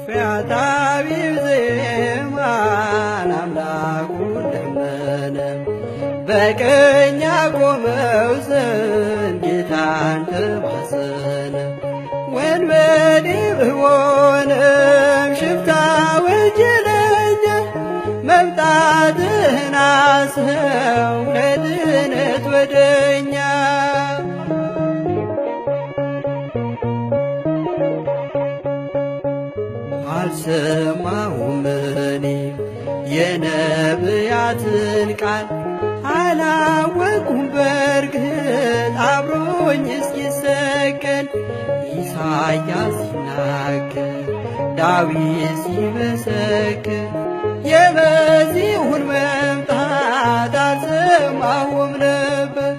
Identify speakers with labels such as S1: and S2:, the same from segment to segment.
S1: ፈያታዊው ዘየማን አምላኩን ለመነ በቀኝ ያቆመው ዘንድ ጌታን ተማጸነ። ወንበዴ ብሆንም ሽፍታ ወንጀለኛ መምጣትህን አስበው ለድነት ወደኛ። አልሰማሁም እኔ የነቢያትን ቃል አላወኩም በርግጥ አብሮኝ እስኪሰቀል። ኢሳያስ ሲናገር ዳዊት ሲመሰክር የመሲሁን መምጣት አልሰማሁም ነበር።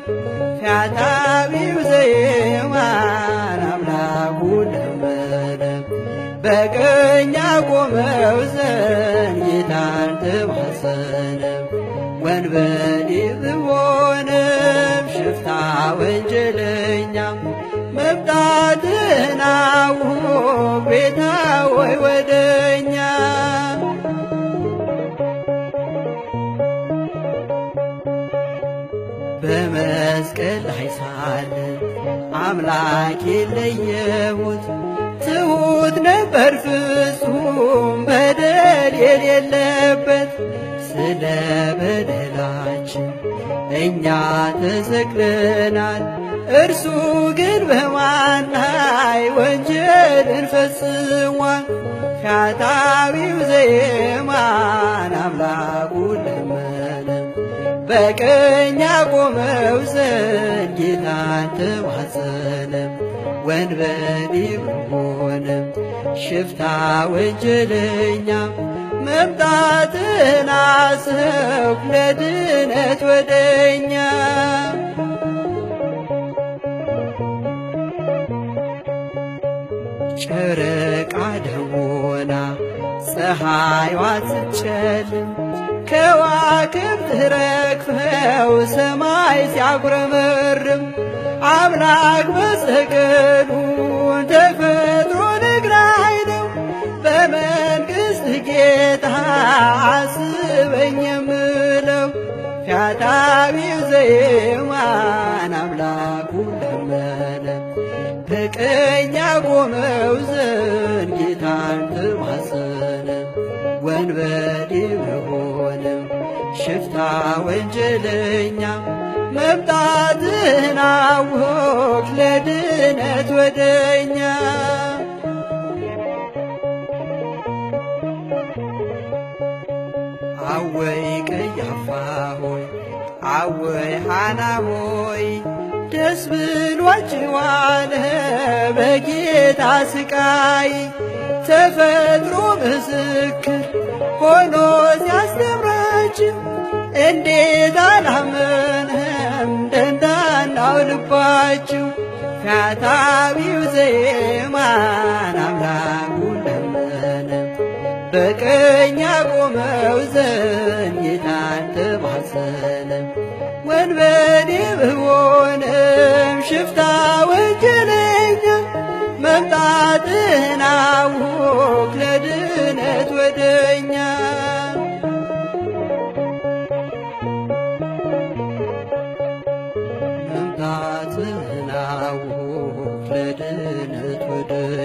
S1: ፈያታዊው ዘየማን አምላኩን ለመነ በቀኝ ያቆመው ዘንድ ጌታን ተማጸነ። ወንበዴ ብሆንም ሽፍታ ወንጀለኛ መምጣትህን አውቆ ጌታ ሆይ ወደኛ። በመስቀል ላይ ሳለ አምላኬን ለየሁት። ትሑት ነበር ፍጹም በደል የሌለበት። ስለ በደላችን እኛ ተሰቅለናል፣ እርሱ ግን በማን ላይ ወንጀልን ፈጽሟል። ፈያታዊው ዘየማን አምላኩን ለመነ በቀኝ ያቆመው ዘንድ ጌታን ተማጸነ። ወንበዴ ብሆንም ሽፍታ ወንጀለኛ መምጣትህን አሰብኩ ለድነት ወደኛ። ጨረቃ ደሞና ፀሐይዋ ስትጨልም ከዋክብት ረግፈው ሰማይ ሲያጉረመርም አምላክ መስቀሉን ተፈጥሮ ነግራኝ ነው። በመንግሥት ጌታ አስበኝ የምለው። ፈያታዊው ዘየማን አምላኩን ለመነ በቀኝ ያቆመው ዘንድ ጌታን ተማጸነ። ወንበዴ ብሆንም ሽፍታ ወንጀለኛ መምጣትህን አወቅ ለድነት ወደኛ። አወይ ቀያፋ ሆይ አወይ ሐና ሆይ ደስ ብሏችኋል በጌታ ስቃይ። ተፈጥሮ ምስክር ሆኖ ሲያስተምራችሁ እንዴት አላመነም ደንዳናው ልባችሁ። ፈያታዊው ዘየማን አምላኩን ለመነ በቀኝ ያቆመው ዘንድ ጌታን ተማጸነ። ወንበዴ ብሆንም ሽፍታ ወንጀለኛ መምጣትህን አወቅ ለድነት ወደኛ። መምጣትህን አወቅ ለድነት ወደኛ።